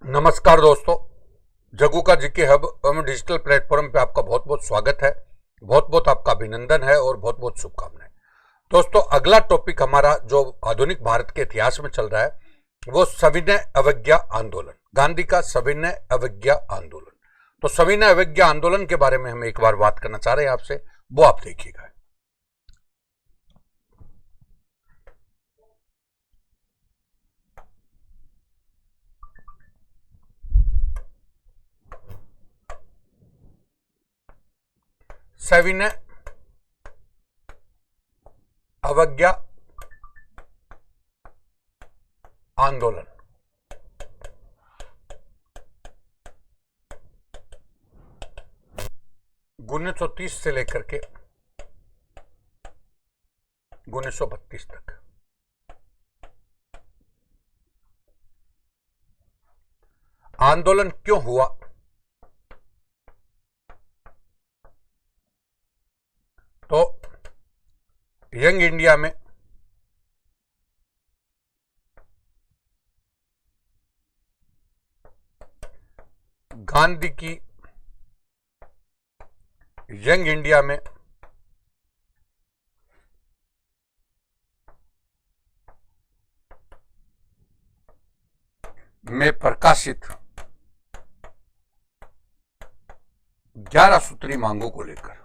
नमस्कार दोस्तों, जगू का जीके हब एवं डिजिटल प्लेटफॉर्म पे आपका बहुत बहुत स्वागत है। बहुत बहुत आपका अभिनंदन है और बहुत बहुत शुभकामनाएं। दोस्तों, अगला टॉपिक हमारा जो आधुनिक भारत के इतिहास में चल रहा है वो सविनय अवज्ञा आंदोलन, गांधी का सविनय अवज्ञा आंदोलन। तो सविनय अवज्ञा आंदोलन के बारे में हम एक बार बात करना चाह रहे हैं आपसे, वो आप देखिएगा। सविनय अवज्ञा आंदोलन 1930 से लेकर के 1932 तक आंदोलन क्यों हुआ? तो यंग इंडिया में गांधी की यंग इंडिया में प्रकाशित 11 सूत्री मांगों को लेकर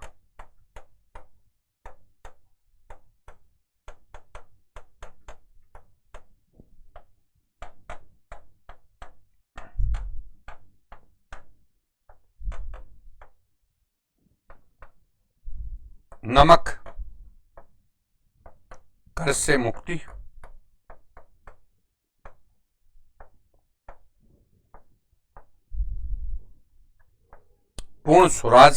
नमक, कर्ज से मुक्ति, पूर्ण स्वराज,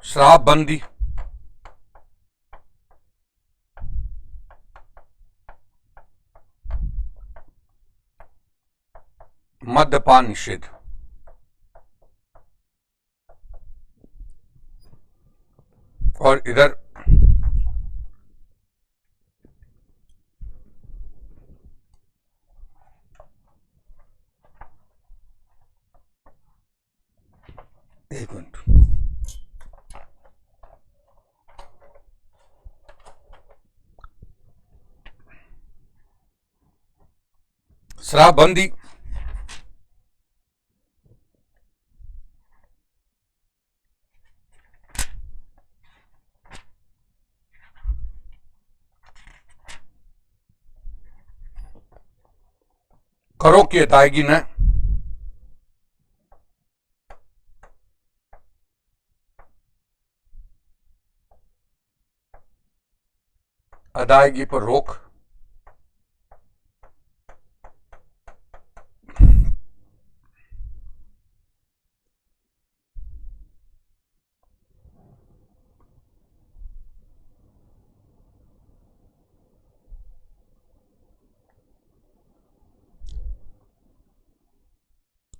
शराबबंदी, मद्यपान निषेध। और इधर एक मिनट, शराबबंदी, करों की अदायगी न अदायगी पर रोक,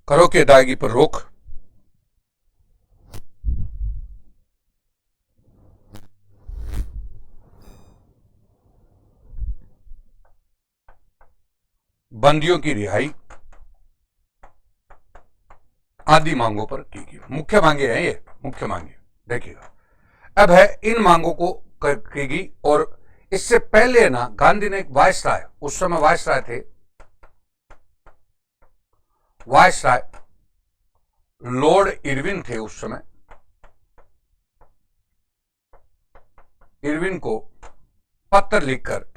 करों की अदायगी पर रोक, बंदियों की रिहाई आदि मांगों पर की गई। मुख्य मांगे हैं ये, मुख्य मांगे देखिएगा। अब है इन मांगों को की गई। और इससे पहले ना गांधी ने एक वायसराय, उस समय वायसराय थे, वायसराय लॉर्ड इरविन थे उस समय। इरविन को पत्र लिखकर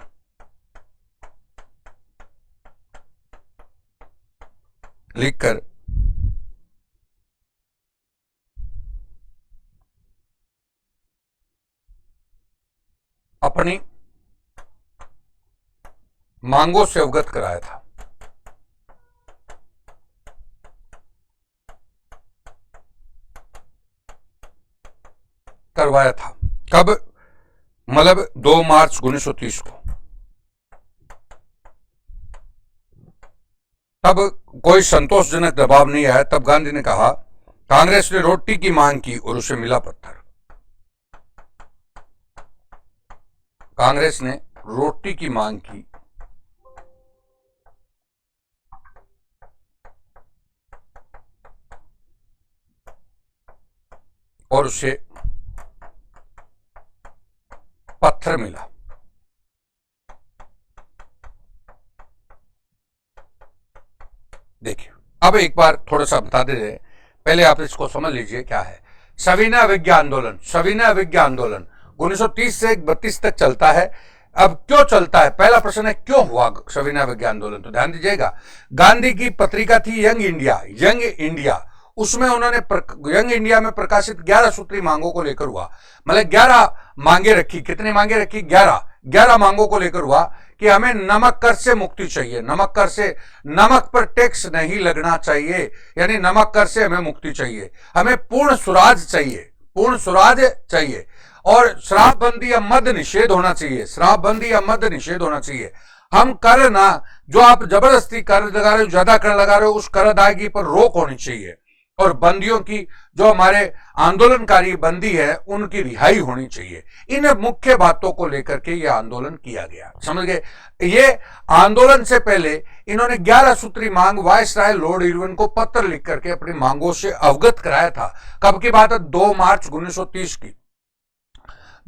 अपनी मांगों से अवगत कराया था। करवाया था कब? मतलब 2 मार्च 1930 को। तब कोई संतोषजनक दबाव नहीं आया। तब गांधी ने कहा, कांग्रेस ने रोटी की मांग की और उसे मिला पत्थर। कांग्रेस ने रोटी की मांग की और उसे पत्थर मिला। देखिए, अब एक बार थोड़ा सा बता दे रहे, पहले आप इसको समझ लीजिए क्या है। सविनय अवज्ञा आंदोलन, सविनय अवज्ञा आंदोलन 1930 से 32 तक चलता है। अब क्यों चलता है, पहला प्रश्न है क्यों हुआ सविनय अवज्ञा आंदोलन, तो ध्यान दीजिएगा। गांधी की पत्रिका थी यंग इंडिया, यंग इंडिया, उसमें उन्होंने यंग इंडिया में प्रकाशित 11 सूत्री मांगों को लेकर हुआ। मतलब 11 मांगे रखी, कितनी मांगे रखी, 11 मांगों को लेकर हुआ कि हमें नमक कर से मुक्ति चाहिए, नमक कर से, नमक पर टैक्स नहीं लगना चाहिए, यानी नमक कर से हमें मुक्ति चाहिए, हमें पूर्ण स्वराज चाहिए, पूर्ण स्वराज चाहिए, और शराबबंदी या मद निषेध होना चाहिए, शराबबंदी या मद निषेध होना चाहिए। हम कर ना, जो आप जबरदस्ती कर लगा रहे हो, ज्यादा कर लगा रहे हो, उस कर अदायगी पर रोक होनी चाहिए, और बंदियों की, जो हमारे आंदोलनकारी बंदी है, उनकी रिहाई होनी चाहिए। इन मुख्य बातों को लेकर के यह आंदोलन किया गया, समझ गए। ये आंदोलन से पहले इन्होंने 11 सूत्री मांग वायसराय लॉर्ड इरविन को पत्र लिख करके अपनी मांगों से अवगत कराया था। कब की बात है, 2 मार्च 1930 की।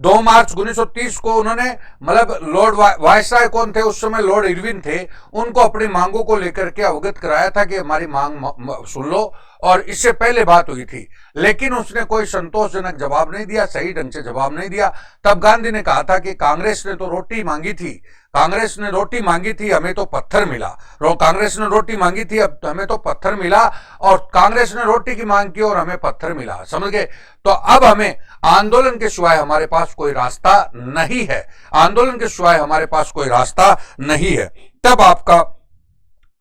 2 मार्च 1930 को उन्होंने, मतलब लॉर्ड वायसराय कौन थे उस समय, लॉर्ड इरविन थे, उनको अपनी मांगों को लेकर के अवगत कराया था कि हमारी मांग सुन लो, और इससे पहले बात हुई थी, लेकिन उसने कोई संतोषजनक जवाब नहीं दिया, सही ढंग से जवाब नहीं दिया। तब गांधी ने कहा था कि कांग्रेस ने तो रोटी मांगी थी, कांग्रेस ने रोटी मांगी थी, हमें तो पत्थर मिला। कांग्रेस ने रोटी मांगी थी, अब हमें तो पत्थर मिला, और कांग्रेस ने रोटी की मांग की और हमें पत्थर मिला, समझ गए। तो अब हमें आंदोलन के सिवाय हमारे पास कोई रास्ता नहीं है, आंदोलन के सिवाय हमारे पास कोई रास्ता नहीं है। तब आपका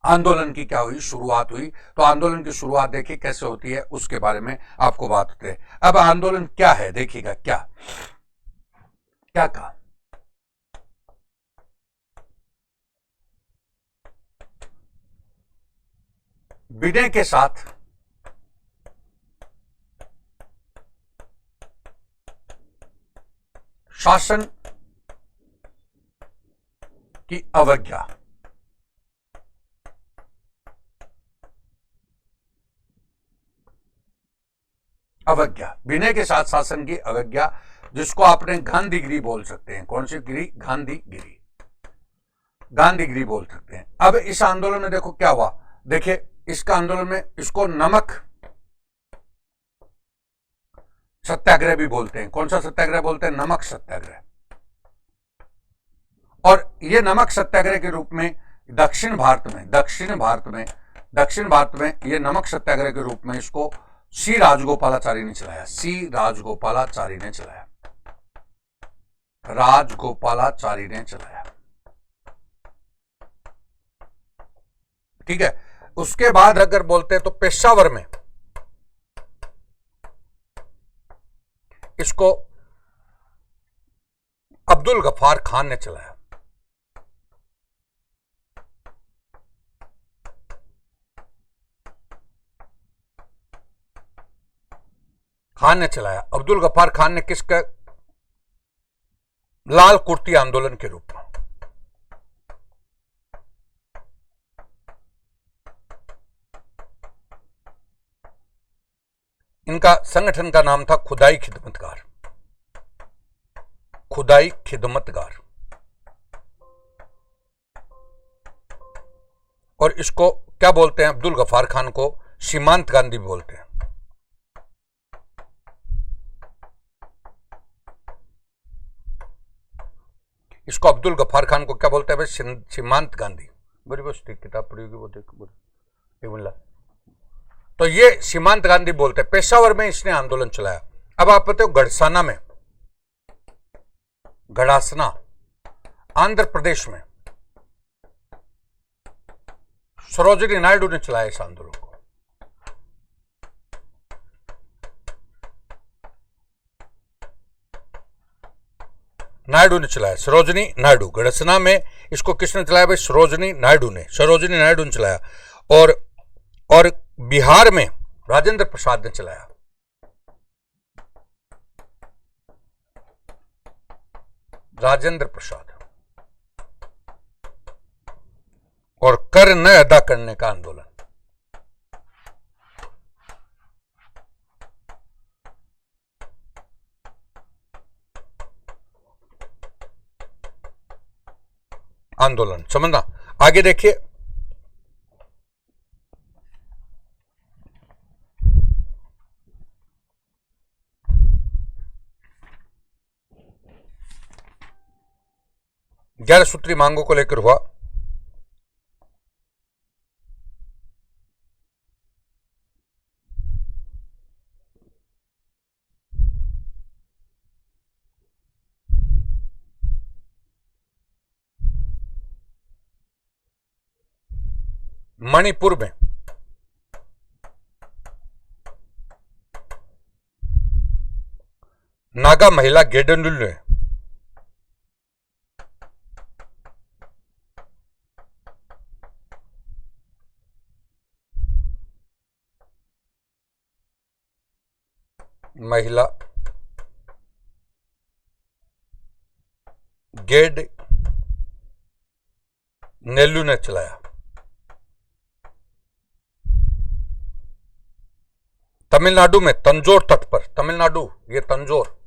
आंदोलन की क्या हुई, शुरुआत हुई। तो आंदोलन की शुरुआत देखिए कैसे होती है, उसके बारे में आपको बात होते हैं। अब आंदोलन क्या है, देखिएगा क्या क्या कहा। विनय के साथ शासन की अवज्ञा, अवज्ञा, विनय के साथ शासन की अवज्ञा, जिसको आपने गांधीगिरी बोल सकते हैं। कौन सी गिरी, गांधीगिरी, गांधीगिरी बोल सकते हैं। अब इस आंदोलन में देखो क्या हुआ, देखिए इसका आंदोलन में, इसको नमक सत्याग्रह भी बोलते हैं। कौन सा सत्याग्रह बोलते हैं, नमक सत्याग्रह। और ये नमक सत्याग्रह के रूप में दक्षिण भारत में ये नमक सत्याग्रह के रूप में इसको सी राजगोपालाचारी ने चलाया, सी राजगोपालाचारी ने चलाया, राजगोपालाचारी ने चलाया, ठीक है। उसके बाद अगर बोलते हैं तो पेशावर में इसको अब्दुल गफ्फार खान ने चलाया, अब्दुल गफ्फार खान ने किसका, लाल कुर्ती आंदोलन के रूप में। इनका संगठन का नाम था खुदाई खिदमतगार, खुदाई खिदमतगार। और इसको क्या बोलते हैं, अब्दुल गफ्फार खान को सीमांत गांधी बोलते हैं। इसको अब्दुल गफ्फार खान को क्या बोलते हैं भाई, सीमांत गांधी। बड़ी बस ठीक किताब पढ़ी होगी वो, देखो। तो ये सीमांत गांधी बोलते हैं। पेशावर में इसने आंदोलन चलाया। अब आप बताओ गढ़साना में, गढ़ासना आंध्र प्रदेश में सरोजिनी नायडू ने चलाया इस आंदोलन को। नायडू ने चलाया, सरोजिनी नायडू। गढ़सना में इसको किसने चलाया भाई, सरोजिनी नायडू ने चलाया। और बिहार में राजेंद्र प्रसाद ने चलाया। राजेंद्र प्रसाद, और कर न अदा करने का आंदोलन, समझना। आगे देखिए, ग्यारह सूत्री मांगों को लेकर हुआ। मणिपुर में नागा महिला गेडनुल ने महिला गेड नेल्लू ने चलाया। तमिलनाडु में तंजोर तट पर, तमिलनाडु ये तंजोर,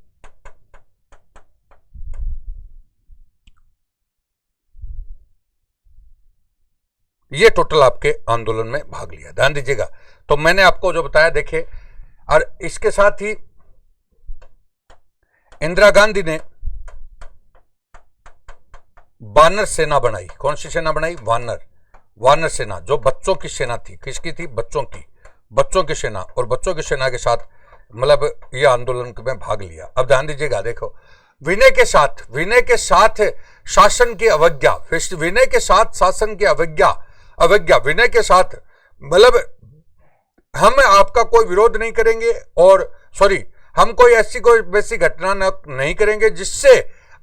ये टोटल आपके आंदोलन में भाग लिया, ध्यान दीजिएगा। तो मैंने आपको जो बताया देखिए, और इसके साथ ही इंदिरा गांधी ने वानर सेना बनाई। कौन सी सेना बनाई? वानर सेना, जो बच्चों की सेना थी। किसकी थी? बच्चों की सेना। और बच्चों की सेना के साथ मतलब ये आंदोलन में भाग लिया। अब ध्यान दीजिएगा, देखो, विनय के साथ शासन की अवज्ञा, विनय के साथ शासन की अवज्ञा, विनय के साथ मतलब हम आपका कोई विरोध नहीं करेंगे, और हम कोई ऐसी कोई वैसी घटना नहीं करेंगे जिससे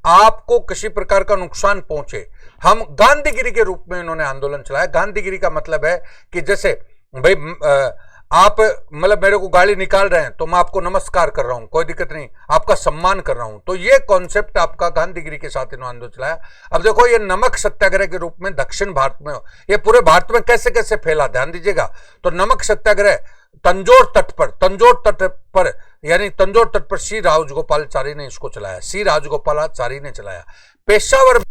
आपको किसी प्रकार का नुकसान पहुंचे। हम गांधीगिरी के रूप में इन्होंने आंदोलन चलाया। गांधीगिरी का मतलब है कि जैसे भाई आप मतलब मेरे को गाली निकाल रहे हैं तो मैं आपको नमस्कार कर रहा हूं, कोई दिक्कत नहीं, आपका सम्मान कर रहा हूं। तो ये कॉन्सेप्ट आपका गांधीगिरी के साथ इन्होंने आंदोलन चलाया। अब देखो, ये नमक सत्याग्रह के रूप में दक्षिण भारत में, ये पूरे भारत में कैसे कैसे फैला, ध्यान दीजिएगा। तो नमक सत्याग्रह तंजोर तट पर यानी तंजोर तट पर सी राजगोपालाचारी ने इसको चलाया, पेशावर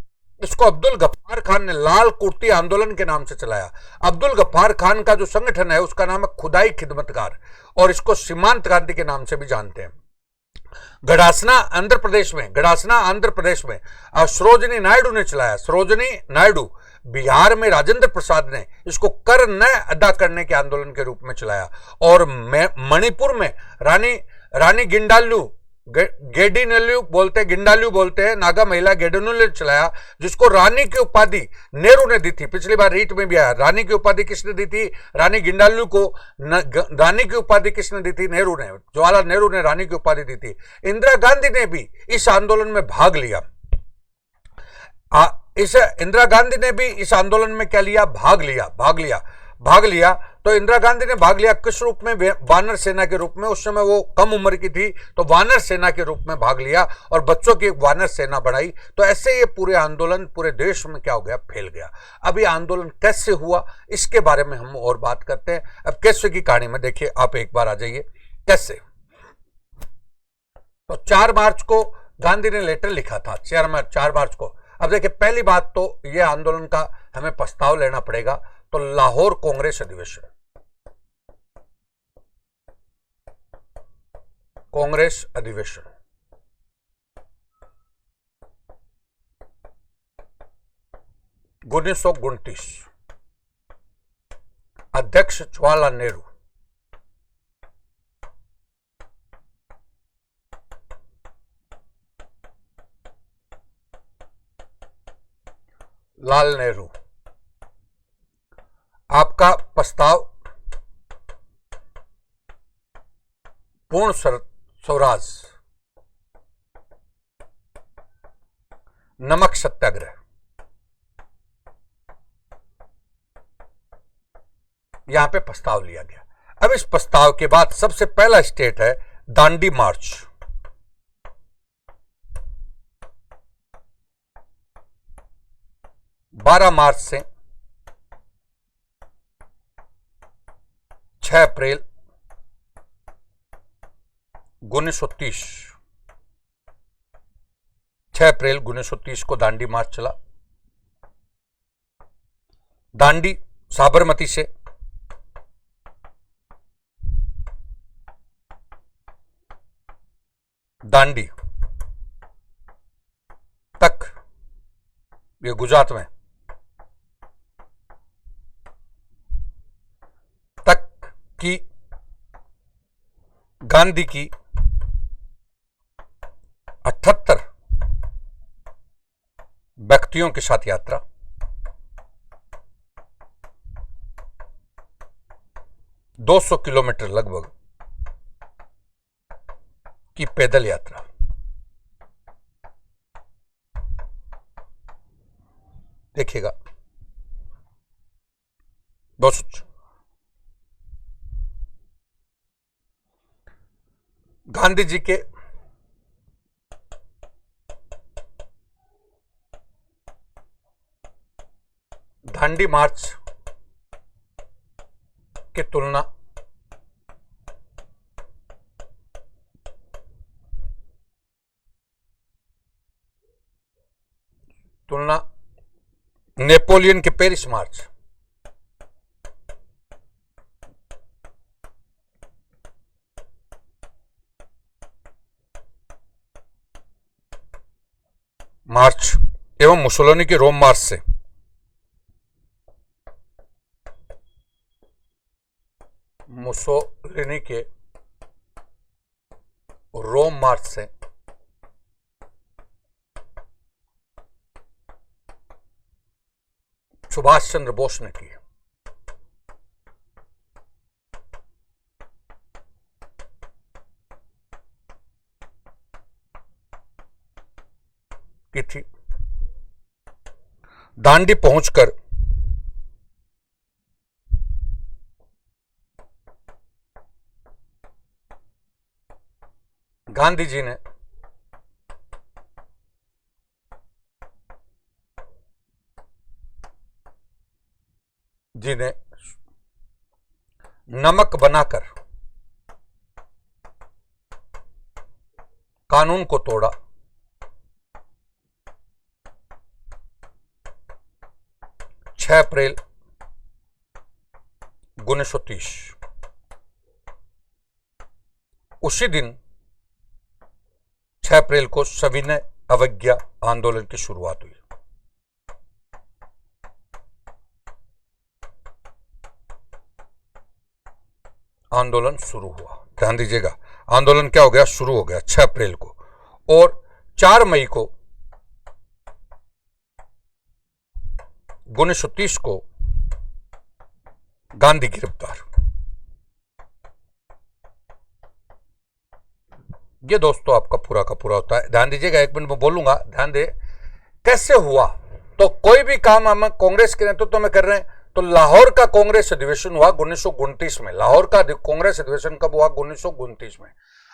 इसको अब्दुल गफ्फार खान ने लाल कुर्ती आंदोलन के नाम से चलाया। अब्दुल गफ्फार खान का जो संगठन है उसका नाम है खुदाई खिदमतगार, और इसको सीमांत गांधी के नाम से भी जानते हैं। गडासना आंध्र प्रदेश में सरोजनी नायडू ने चलाया। सरोजनी नायडू, बिहार में राजेंद्र प्रसाद ने इसको कर न अदा करने के आंदोलन के रूप में चलाया। और मणिपुर में रानी गिंडालू बोलते हैं, नागा महिला गेडनुल ने चलाया, जिसको रानी की उपाधि नेहरू ने दी थी। पिछली बार रीट में भी आया, रानी की उपाधि किसने दी थी? रानी गिंडालू को रानी की उपाधि किसने दी थी? नेहरू ने, जवाहरलाल नेहरू ने रानी की उपाधि दी थी। इंदिरा गांधी ने भी इस आंदोलन में भाग लिया। इंदिरा गांधी ने भी इस आंदोलन में क्या लिया? भाग लिया। तो इंदिरा गांधी ने भाग लिया किस रूप में? वानर सेना के रूप में। उस समय वो कम उम्र की थी, तो वानर सेना के रूप में भाग लिया और बच्चों की वानर सेना बढ़ाई। तो ऐसे ये पूरे आंदोलन पूरे देश में क्या हो गया? फैल गया। अब ये आंदोलन कैसे हुआ इसके बारे में हम और बात करते हैं। अब कैसे की कहानी में देखिए, आप एक बार आ जाइए। कैसे? तो 4 मार्च को गांधी ने लेटर लिखा था, 4 मार्च को। अब देखिए, पहली बात तो ये आंदोलन का हमें प्रस्ताव लेना पड़ेगा। तो लाहौर कांग्रेस अधिवेशन, कांग्रेस अधिवेशन 1929, अध्यक्ष जवाहरलाल नेहरू, लाल नेहरू। आपका प्रस्ताव पूर्ण स्वराज, नमक सत्याग्रह, यहां पे प्रस्ताव लिया गया। अब इस प्रस्ताव के बाद सबसे पहला स्टेट है दांडी मार्च। 12 मार्च से 6 अप्रैल 1930, 6 अप्रैल 1930 को दांडी मार्च चला। दांडी साबरमती से दांडी तक, ये गुजरात में, तक की गांधी की 78 व्यक्तियों के साथ यात्रा, 200 किलोमीटर लगभग की पैदल यात्रा। देखिएगा दोस्तों, गांधी जी के दांडी मार्च की तुलना नेपोलियन के पेरिस मार्च, एवं मुसोलिनी के रोम मार्च से सुभाष चंद्र बोस ने की। थी दांडी पहुंचकर गांधी जी ने नमक बनाकर कानून को तोड़ा। 6 अप्रैल 1930, उसी दिन 6 अप्रैल को सविनय अवज्ञा आंदोलन की शुरुआत हुई। आंदोलन शुरू हुआ, ध्यान दीजिएगा, आंदोलन क्या हो गया, शुरू हो गया 6 अप्रैल को, और 4 मई को 1930 को गांधी गिरफ्तार। ये दोस्तों आपका पूरा का पूरा होता है। ध्यान दीजिएगा, 1 मिनट में बोलूंगा, ध्यान दे। कैसे हुआ? तो कोई भी काम हम कांग्रेस के नेतृत्व में कर रहे हैं, तो लाहौर का कांग्रेस अधिवेशन हुआ 1929 में। लाहौर का कांग्रेस अधिवेशन कब हुआ? 1929 में।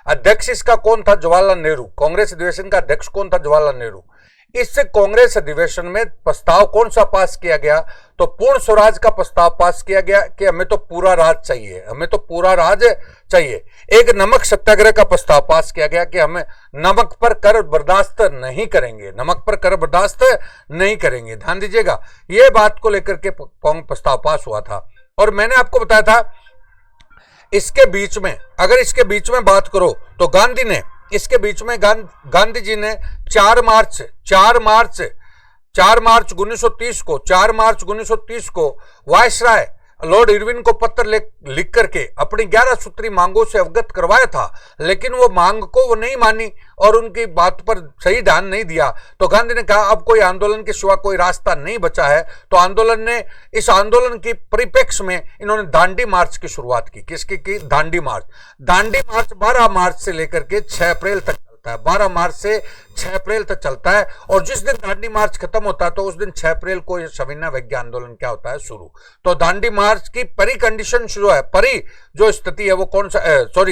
अध्यक्ष इसका कौन था? जवाहरलाल नेहरू। कांग्रेस अधिवेशन का अध्यक्ष कौन था? जवाहरलाल नेहरू। इस कांग्रेस अधिवेशन में प्रस्ताव कौन सा पास किया गया? तो पूर्ण स्वराज का प्रस्ताव पास किया गया कि हमें तो पूरा राज चाहिए, हमें तो पूरा राज चाहिए। एक नमक सत्याग्रह का प्रस्ताव पास किया गया कि हमें नमक पर कर बर्दाश्त नहीं करेंगे, नमक पर कर बर्दाश्त नहीं करेंगे। ध्यान दीजिएगा, यह बात को लेकर के प्रस्ताव पास हुआ था। और मैंने आपको बताया था, इसके बीच में, अगर इसके बीच में बात करो तो गांधी ने इसके बीच में गांधी जी ने 4 मार्च 1930 को वायसराय लॉर्ड इरविन को पत्र लिख करके अपनी 11 सूत्री मांगों से अवगत करवाया था, लेकिन वो मांग को वो नहीं मानी और उनकी बात पर सही ध्यान नहीं दिया। तो गांधी ने कहा अब कोई आंदोलन के सिवा कोई रास्ता नहीं बचा है। तो इस आंदोलन की परिप्रेक्ष्य में इन्होंने दांडी मार्च की शुरुआत की। किसकी की? दांडी मार्च। दांडी मार्च 12 मार्च से लेकर के 6 अप्रैल तक चलता है। 12 मार्च से 6 अप्रैल तक चलता है, और जिस दिन दांडी मार्च खत्म होता है तो उस दिन 6 अप्रैल को यह सविनय अवज्ञा आंदोलन क्या होता है? शुरू। तो दांडी मार्च की परी कंडीशन शुरू है, परी जो स्थिति है वो कौन सा,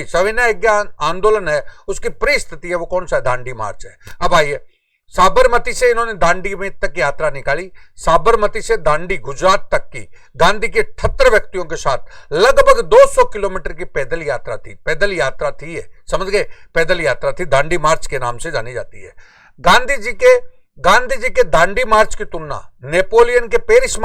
सविनय अवज्ञा आंदोलन है उसकी परी स्थिति है वो कौन सा? दांडी मार्च है। अब आइए, साबरमती से इन्होंने दांडी में तक यात्रा निकाली। साबरमती से दांडी गुजरात तक की गांधी के 78 व्यक्तियों के साथ लगभग 200 किलोमीटर की पैदल यात्रा थी। पैदल यात्रा थी ये, समझ गए, पैदल यात्रा थी, दांडी मार्च के नाम से जानी जाती है। गांधी जी के दांडी मार्च की तुलना नेपोलियन के पेरिस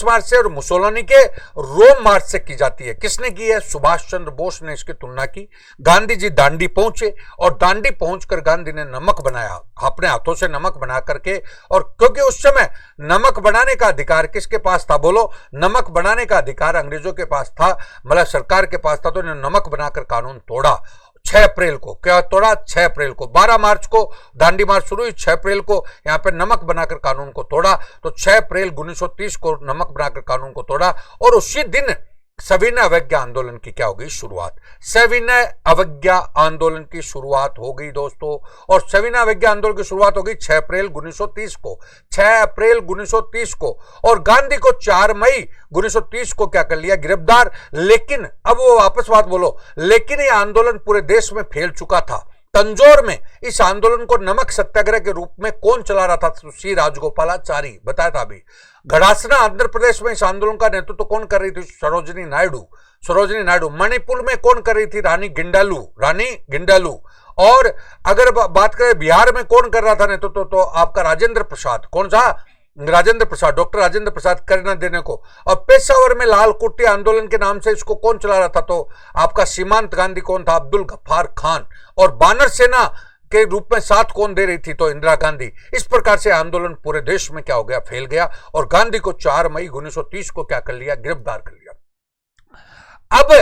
मार्च से और मुसोलिनी के रोम मार्च से की जाती है। किसने की है? सुभाष चंद्र बोस ने इसकी तुलना की। गांधी जी दांडी पहुंचे और दांडी पहुंचकर गांधी ने नमक बनाया, अपने हाथों से नमक बना करके। और क्योंकि उस समय नमक बनाने का अधिकार किसके पास था? बोलो, नमक बनाने का अधिकार अंग्रेजों के पास था, मतलब सरकार के पास था। तो इन्होंने नमक बनाकर कानून तोड़ा। 6 अप्रैल को क्या तोड़ा? 6 अप्रैल को। 12 मार्च को दांडी मार्च शुरू हुई, 6 अप्रैल को यहां पर नमक बनाकर कानून को तोड़ा। तो 6 अप्रैल 1930 को नमक बनाकर कानून को तोड़ा और उसी दिन सविनय अवज्ञा आंदोलन की क्या हो गई? शुरुआत। सविनय अवज्ञा आंदोलन की शुरुआत हो गई दोस्तों। और सविनय अवज्ञा आंदोलन की शुरुआत हो गई 6 अप्रैल 1930 को। 6 अप्रैल 1930 को। और गांधी को 4 मई 1930 को क्या कर लिया? गिरफ्तार। लेकिन अब वो वापस बात बोलो, लेकिन ये आंदोलन पूरे देश में फैल चुका था। तंजौर में इस आंदोलन को नमक सत्याग्रह के रूप में कौन चला रहा था? श्री राजगोपालाचारी, बताया था अभी। घड़ासना आंध्र प्रदेश में इस आंदोलन का नेतृत्व कौन कर रही थी? सरोजिनी नायडू। मणिपुर में कौन कर रही थी? रानी गिंडालू। और अगर बात करें बिहार में कौन कर रहा था नेतृत्व, तो आपका राजेंद्र प्रसाद। कौन सा? डॉक्टर राजेंद्र प्रसाद करना देने को। और पेशावर में लाल कुट्टी आंदोलन के नाम से इसको कौन चला रहा था? तो आपका सीमांत गांधी। कौन था? अब्दुल गफ्फार खान। और बानर सेना के रूप में साथ कौन दे रही थी? तो इंदिरा गांधी। इस प्रकार से आंदोलन पूरे देश में क्या हो गया? फैल गया। और गांधी को 4 मई 1930 को क्या कर लिया? गिरफ्तार कर लिया। अब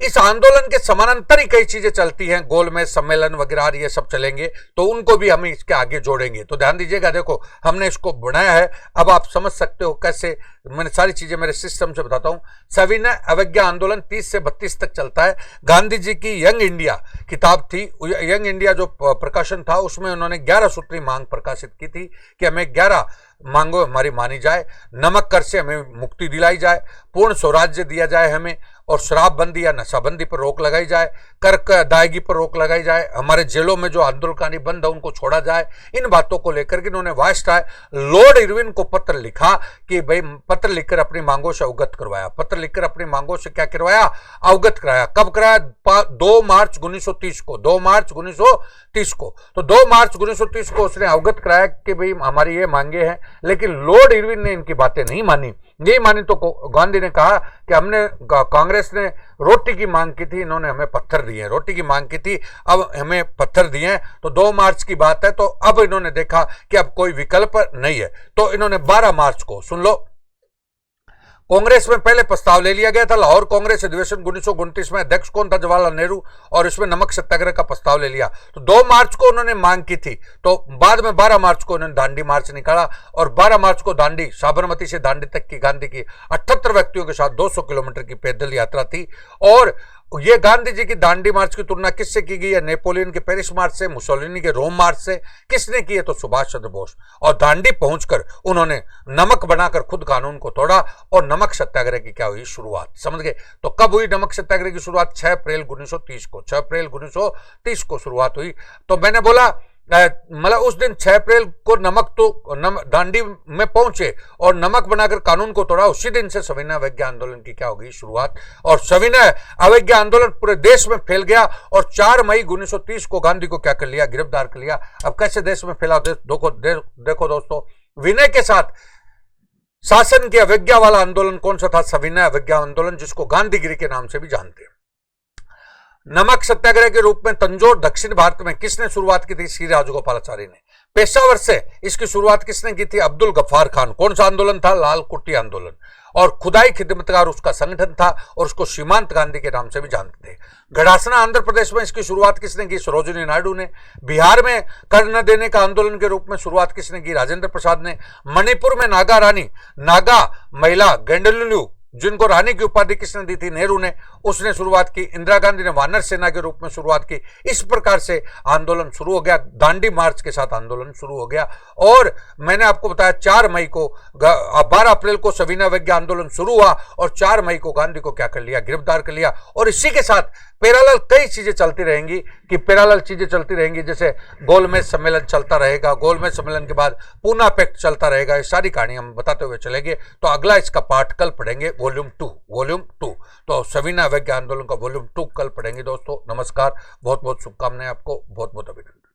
इस आंदोलन के समानांतर ही कई चीजें चलती हैं, गोलमेज सम्मेलन वगैरह ये सब चलेंगे, तो उनको भी हम इसके आगे जोड़ेंगे। तो ध्यान दीजिएगा, देखो हमने इसको बनाया है, अब आप समझ सकते हो कैसे। मैंने सारी चीजें मेरे सिस्टम से बताता हूं। सविनय अवज्ञा आंदोलन 30 से 32 तक चलता है। गांधी जी की यंग इंडिया किताब थी, यंग इंडिया जो प्रकाशन था, उसमें उन्होंने 11 सूत्री मांग प्रकाशित की थी कि हमें 11 मांगो हमारी मानी जाए। नमक कर से हमें मुक्ति दिलाई जाए, पूर्ण स्वराज्य दिया जाए हमें, और शराबबंदी या नशाबंदी पर रोक लगाई जाए, कर अदायगी पर रोक लगाई जाए, हमारे जेलों में जो आंदोलनकारी बंद है उनको छोड़ा जाए। इन बातों को लेकर के इन्होंने वायसराय लॉर्ड इरविन को पत्र लिखा कि भाई, पत्र लिखकर अपनी मांगों से अवगत करवाया। पत्र लिखकर अपनी मांगों से क्या करवाया? अवगत कराया। कब कराया? 2 मार्च 1930 को। 2 मार्च 1930 को। तो 2 मार्च 1930 को उसने अवगत कराया कि भाई हमारी ये मांगे हैं। लेकिन लॉर्ड इरविन ने इनकी बातें नहीं मानी। तो गांधी ने कहा कि हमने, कांग्रेस ने रोटी की मांग की थी, इन्होंने हमें पत्थर दिए। रोटी की मांग की थी, अब हमें पत्थर दिए। तो 2 मार्च की बात है। तो अब इन्होंने देखा कि अब कोई विकल्प नहीं है, तो इन्होंने 12 मार्च को, सुन लो, कांग्रेस में पहले प्रस्ताव ले लिया गया था। लाहौर कांग्रेस अधिवेशन 1929 में अध्यक्ष कौन था? जवाहरलाल नेहरू। और इसमें नमक सत्याग्रह का प्रस्ताव ले लिया। तो 2 मार्च को उन्होंने मांग की थी। तो बाद में 12 मार्च को उन्होंने दांडी मार्च निकाला। और 12 मार्च को दांडी, साबरमती से दांडी तक की गांधी की 78 व्यक्तियों के साथ 200 किलोमीटर की पैदल यात्रा थी। और ये गांधी जी की दांडी मार्च की तुलना किससे की गई है? नेपोलियन के पेरिस मार्च से, मुसोलिनी के रोम मार्च से। किसने की है? तो सुभाष चंद्र बोस। और दांडी पहुंचकर उन्होंने नमक बनाकर खुद कानून को तोड़ा और नमक सत्याग्रह की क्या हुई? शुरुआत। समझ गए? तो कब हुई नमक सत्याग्रह की शुरुआत? 6 अप्रैल 1930 को। 6 अप्रैल 1930 को शुरुआत हुई। तो मैंने बोला, मतलब उस दिन 6 अप्रैल को दांडी में पहुंचे और नमक बनाकर कानून को तोड़ा। उसी दिन से सविनय अवज्ञा आंदोलन की क्या हो गई? शुरुआत। और सविनय अवज्ञा आंदोलन पूरे देश में फैल गया। और 4 मई 1930 को गांधी को क्या कर लिया? गिरफ्तार कर लिया। अब कैसे देश में फैला? देखो दोस्तों, विनय के साथ शासन की अवज्ञा वाला आंदोलन कौन सा था? सविनय अवज्ञा आंदोलन, जिसको गांधीगिरी के नाम से भी जानते हैं। नमक सत्याग्रह के रूप में तंजौर दक्षिण भारत में किसने शुरुआत की थी? श्री राजगोपालाचारी ने। पेशावर से इसकी शुरुआत किसने की थी? अब्दुल गफ्फार खान। कौन सा आंदोलन था? लाल कुट्टी आंदोलन। और खुदाई खिदमतगार उसका संगठन था और उसको सीमांत गांधी के नाम से भी जानते थे। घड़ासना आंध्र प्रदेश में इसकी शुरुआत किसने की? सरोजिनी नायडू ने। बिहार में कर न देने का आंदोलन के रूप में शुरुआत किसने की? राजेंद्र प्रसाद ने। मणिपुर में नागा महिला गेंडलू, जिनको रानी की उपाधि किसने दी थी? नेहरू ने। उसने शुरुआत की। इंदिरा गांधी ने वानर सेना के रूप में शुरुआत की। इस प्रकार से आंदोलन शुरू हो गया। दांडी मार्च के साथ आंदोलन शुरू हो गया। और मैंने आपको बताया 4 मई को, 12 अप्रैल को सविनय अवज्ञा आंदोलन शुरू हुआ और 4 मई को गांधी को क्या कर लिया? गिरफ्तार कर लिया। और इसी के साथ पैरेलल कई चीजें चलती रहेंगी कि पैरेलल चीजें चलती रहेंगी, जैसे गोलमेज सम्मेलन चलता रहेगा, गोलमेज सम्मेलन के बाद पूना पैक्ट चलता रहेगा। ये सारी कहानी हम बताते हुए चलेंगे। तो अगला इसका पार्ट कल पढ़ेंगे, वॉल्यूम 2। तो सविनय अवज्ञा आंदोलन का वॉल्यूम 2 कल पढ़ेंगे। दोस्तों नमस्कार, बहुत बहुत शुभकामनाएं आपको, बहुत बहुत अभिनंदन।